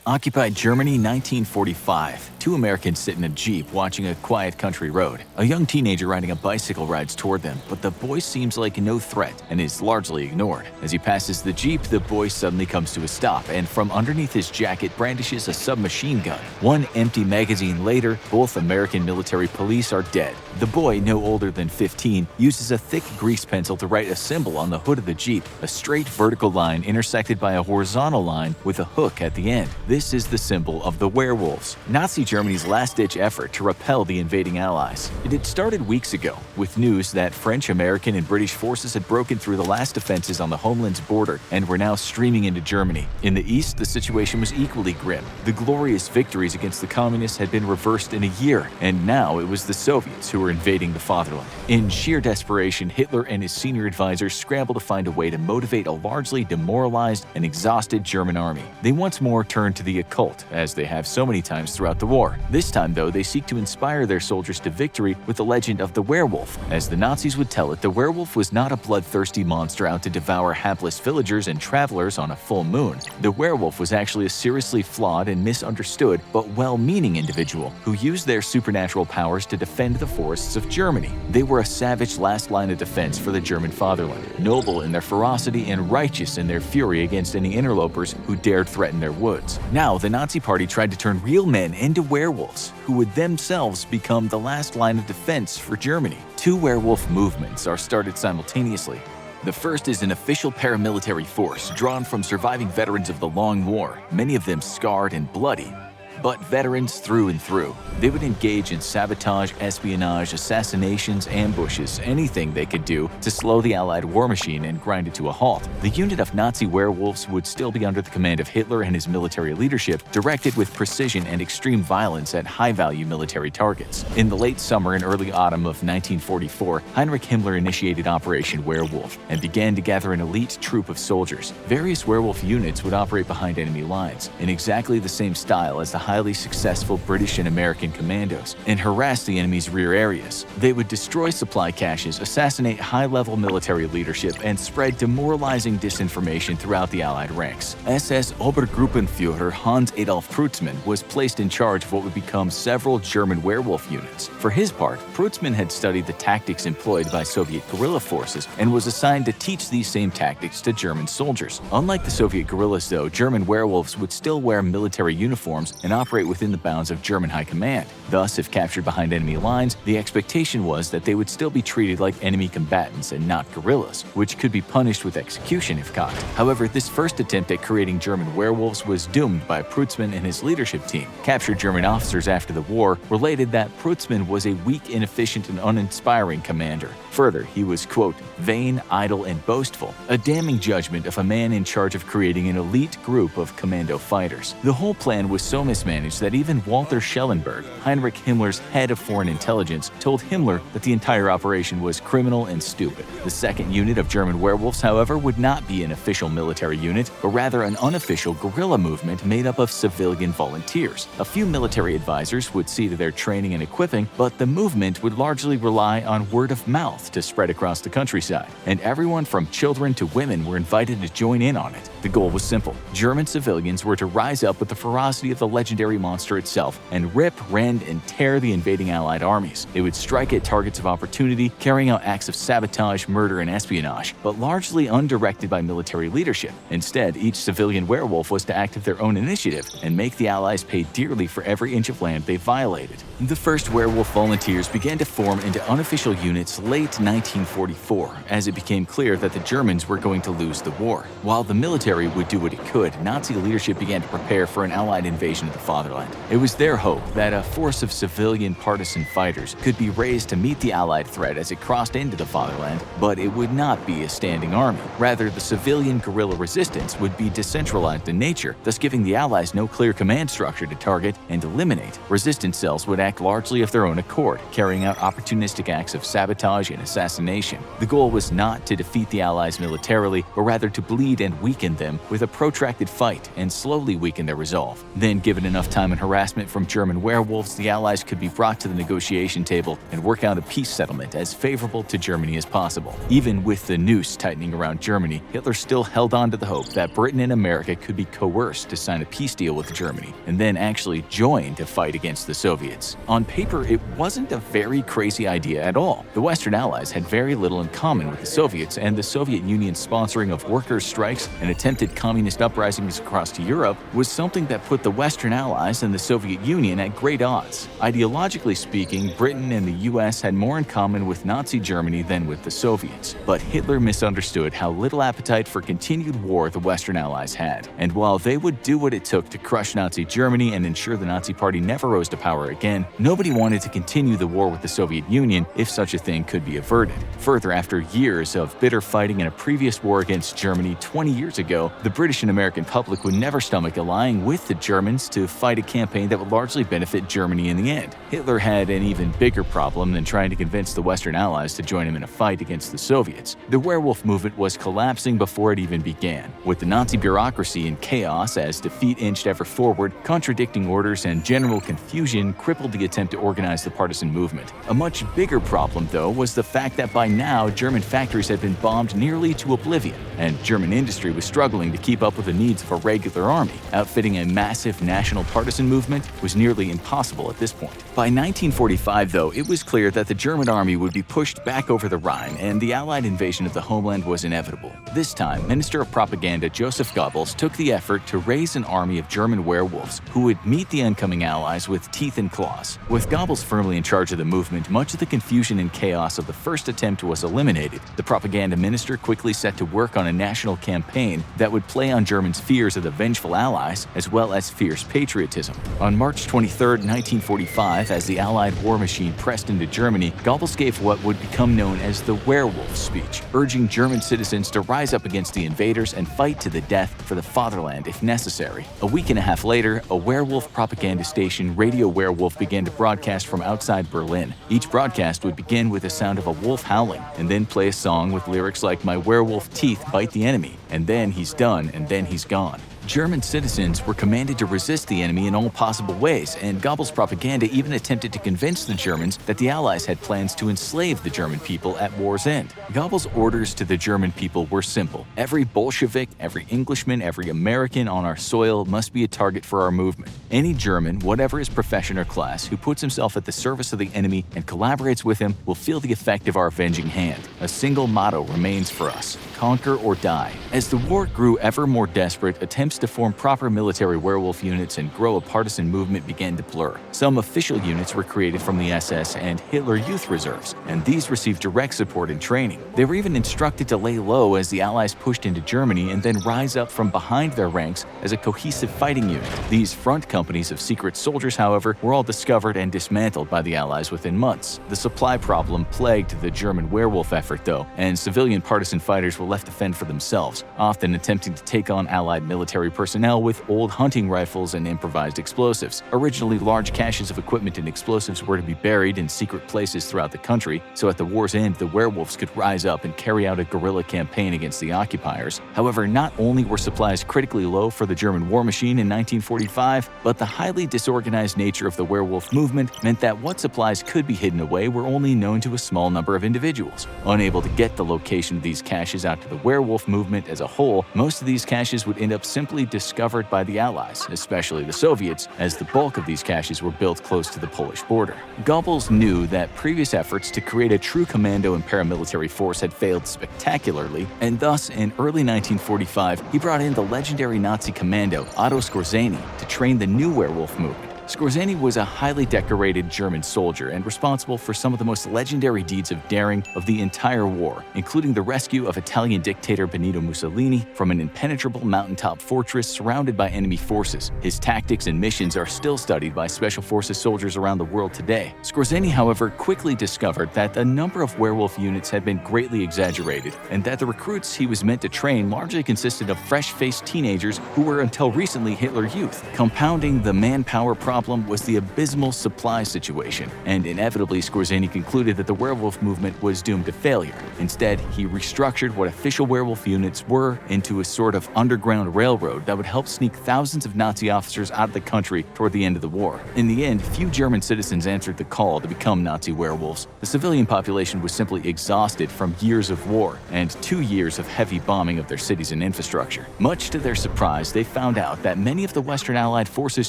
Occupied Germany, 1945. Two Americans sit in a Jeep watching a quiet country road. A young teenager riding a bicycle rides toward them, but the boy seems like no threat and is largely ignored. As he passes the Jeep, the boy suddenly comes to a stop and from underneath his jacket brandishes a submachine gun. One empty magazine later, both American military police are dead. The boy, no older than 15, uses a thick grease pencil to write a symbol on the hood of the Jeep, a straight vertical line intersected by a horizontal line with a hook at the end. This is the symbol of the Werewolves, Nazi Germany's last-ditch effort to repel the invading Allies. It had started weeks ago, with news that French, American, and British forces had broken through the last defenses on the homeland's border and were now streaming into Germany. In the east, the situation was equally grim. The glorious victories against the communists had been reversed in a year, and now it was the Soviets who were invading the fatherland. In sheer desperation, Hitler and his senior advisors scrambled to find a way to motivate a largely demoralized and exhausted German army. They once more turned to the occult, as they have so many times throughout the war. This time, though, they seek to inspire their soldiers to victory with the legend of the werewolf. As the Nazis would tell it, the werewolf was not a bloodthirsty monster out to devour hapless villagers and travelers on a full moon. The werewolf was actually a seriously flawed and misunderstood but well-meaning individual who used their supernatural powers to defend the forests of Germany. They were a savage last line of defense for the German fatherland, noble in their ferocity and righteous in their fury against any interlopers who dared threaten their woods. Now, the Nazi Party tried to turn real men into werewolves, who would themselves become the last line of defense for Germany. Two werewolf movements are started simultaneously. The first is an official paramilitary force drawn from surviving veterans of the Long War, many of them scarred and bloody, but veterans through and through. They would engage in sabotage, espionage, assassinations, ambushes, anything they could do to slow the Allied war machine and grind it to a halt. The unit of Nazi werewolves would still be under the command of Hitler and his military leadership, directed with precision and extreme violence at high-value military targets. In the late summer and early autumn of 1944, Heinrich Himmler initiated Operation Werewolf and began to gather an elite troop of soldiers. Various werewolf units would operate behind enemy lines, in exactly the same style as the highly successful British and American commandos, and harass the enemy's rear areas. They would destroy supply caches, assassinate high-level military leadership, and spread demoralizing disinformation throughout the Allied ranks. SS Obergruppenführer Hans Adolf Kreutzmann was placed in charge of what would become several German werewolf units. For his part, Kreutzmann had studied the tactics employed by Soviet guerrilla forces and was assigned to teach these same tactics to German soldiers. Unlike the Soviet guerrillas, though, German werewolves would still wear military uniforms and operate within the bounds of German high command. Thus, if captured behind enemy lines, the expectation was that they would still be treated like enemy combatants and not guerrillas, which could be punished with execution if caught. However, this first attempt at creating German werewolves was doomed by Kreutzmann and his leadership team. Captured German officers after the war related that Kreutzmann was a weak, inefficient, and uninspiring commander. Further, he was, quote, vain, idle, and boastful, a damning judgment of a man in charge of creating an elite group of commando fighters. The whole plan was so mismanaged that even Walter Schellenberg, Heinrich Himmler's head of foreign intelligence, told Himmler that the entire operation was criminal and stupid. The second unit of German werewolves, however, would not be an official military unit, but rather an unofficial guerrilla movement made up of civilian volunteers. A few military advisors would see to their training and equipping, but the movement would largely rely on word of mouth to spread across the countryside, and everyone from children to women were invited to join in on it. The goal was simple. German civilians were to rise up with the ferocity of the legendary monster itself and rip, rend, and tear the invading Allied armies. They would strike at targets of opportunity, carrying out acts of sabotage, murder, and espionage, but largely undirected by military leadership. Instead, each civilian werewolf was to act of their own initiative and make the Allies pay dearly for every inch of land they violated. The first werewolf volunteers began to form into unofficial units late 1944, as it became clear that the Germans were going to lose the war. While the military would do what it could, Nazi leadership began to prepare for an Allied invasion of the fatherland. It was their hope that a force of civilian partisan fighters could be raised to meet the Allied threat as it crossed into the fatherland, but it would not be a standing army. Rather, the civilian guerrilla resistance would be decentralized in nature, thus giving the Allies no clear command structure to target and eliminate. Resistance cells would act largely of their own accord, carrying out opportunistic acts of sabotage and assassination. The goal was not to defeat the Allies militarily, but rather to bleed and weaken them with a protracted fight and slowly weaken their resolve. Then, given enough time and harassment from German werewolves, the Allies could be brought to the negotiation table and work out a peace settlement as favorable to Germany as possible. Even with the noose tightening around Germany, Hitler still held on to the hope that Britain and America could be coerced to sign a peace deal with Germany and then actually join to fight against the Soviets. On paper, it wasn't a very crazy idea at all. The Western Allies had very little in common with the Soviets, and the Soviet Union's sponsoring of workers' strikes and attempted communist uprisings across Europe was something that put the Western Allies and the Soviet Union at great odds. Ideologically speaking, Britain and the US had more in common with Nazi Germany than with the Soviets. But Hitler misunderstood how little appetite for continued war the Western Allies had. And while they would do what it took to crush Nazi Germany and ensure the Nazi Party never rose to power again, nobody wanted to continue the war with the Soviet Union if such a thing could be averted. Further, after years of bitter fighting in a previous war against Germany 20 years ago, the British and American public would never stomach allying with the Germans to fight a campaign that would largely benefit Germany in the end. Hitler had an even bigger problem than trying to convince the Western Allies to join him in a fight against the Soviets. The werewolf movement was collapsing before it even began. With the Nazi bureaucracy in chaos as defeat inched ever forward, contradicting orders and general confusion crippled the attempt to organize the partisan movement. A much bigger problem, though, was the fact that by now German factories had been bombed nearly to oblivion, and German industry was struggling to keep up with the needs of a regular army. Outfitting a massive national partisan movement was nearly impossible at this point. By 1945, though, it was clear that the German army would be pushed back over the Rhine, and the Allied invasion of the homeland was inevitable. This time, Minister of Propaganda Joseph Goebbels took the effort to raise an army of German werewolves who would meet the incoming Allies with teeth and claws. With Goebbels firmly in charge of the movement, much of the confusion and chaos of the first attempt was eliminated. The propaganda minister quickly set to work on a national campaign that would play on Germans' fears of the vengeful Allies as well as fierce patriotism. On March 23, 1945, as the Allied war machine pressed into Germany, Goebbels gave what would become known as the Werewolf speech, urging German citizens to rise up against the invaders and fight to the death for the fatherland if necessary. A week and a half later, a werewolf propaganda station, Radio Werewolf, began to broadcast from outside Berlin. Each broadcast would begin with the sound of a wolf howling, and then play a song with lyrics like "My werewolf teeth bite the enemy," and then he's done, and then he's gone. German citizens were commanded to resist the enemy in all possible ways, and Goebbels' propaganda even attempted to convince the Germans that the Allies had plans to enslave the German people at war's end. Goebbels' orders to the German people were simple. Every Bolshevik, every Englishman, every American on our soil must be a target for our movement. Any German, whatever his profession or class, who puts himself at the service of the enemy and collaborates with him will feel the effect of our avenging hand. A single motto remains for us: conquer or die. As the war grew ever more desperate, attempts to form proper military werewolf units and grow a partisan movement began to blur. Some official units were created from the SS and Hitler Youth Reserves, and these received direct support and training. They were even instructed to lay low as the Allies pushed into Germany and then rise up from behind their ranks as a cohesive fighting unit. These front companies of secret soldiers, however, were all discovered and dismantled by the Allies within months. The supply problem plagued the German werewolf effort, though, and civilian partisan fighters were left to fend for themselves, often attempting to take on Allied military personnel with old hunting rifles and improvised explosives. Originally, large caches of equipment and explosives were to be buried in secret places throughout the country, so at the war's end, the werewolves could rise up and carry out a guerrilla campaign against the occupiers. However, not only were supplies critically low for the German war machine in 1945, but the highly disorganized nature of the werewolf movement meant that what supplies could be hidden away were only known to a small number of individuals. Unable to get the location of these caches out to the werewolf movement as a whole, most of these caches would end up simply discovered by the Allies, especially the Soviets, as the bulk of these caches were built close to the Polish border. Goebbels knew that previous efforts to create a true commando and paramilitary force had failed spectacularly, and thus, in early 1945, he brought in the legendary Nazi commando Otto Skorzeny to train the new werewolf movement. Skorzeny was a highly decorated German soldier and responsible for some of the most legendary deeds of daring of the entire war, including the rescue of Italian dictator Benito Mussolini from an impenetrable mountaintop fortress surrounded by enemy forces. His tactics and missions are still studied by Special Forces soldiers around the world today. Skorzeny, however, quickly discovered that the number of werewolf units had been greatly exaggerated, and that the recruits he was meant to train largely consisted of fresh-faced teenagers who were until recently Hitler Youth. Compounding the manpower problem problem was the abysmal supply situation, and inevitably Skorzeny concluded that the werewolf movement was doomed to failure. Instead, he restructured what official werewolf units were into a sort of underground railroad that would help sneak thousands of Nazi officers out of the country toward the end of the war. In the end, few German citizens answered the call to become Nazi werewolves. The civilian population was simply exhausted from years of war and 2 years of heavy bombing of their cities and infrastructure. Much to their surprise, they found out that many of the Western Allied forces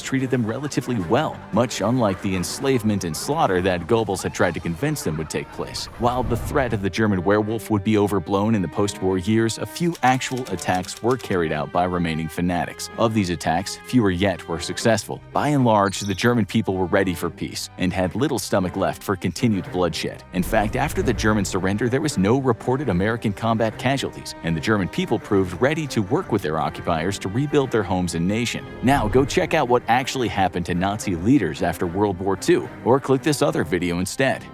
treated them relatively well, much unlike the enslavement and slaughter that Goebbels had tried to convince them would take place. While the threat of the German werewolf would be overblown in the post-war years, a few actual attacks were carried out by remaining fanatics. Of these attacks, fewer yet were successful. By and large, the German people were ready for peace and had little stomach left for continued bloodshed. In fact, after the German surrender, there was no reported American combat casualties, and the German people proved ready to work with their occupiers to rebuild their homes and nation. Now, go check out what actually happened to Nazi leaders after World War II, or click this other video instead.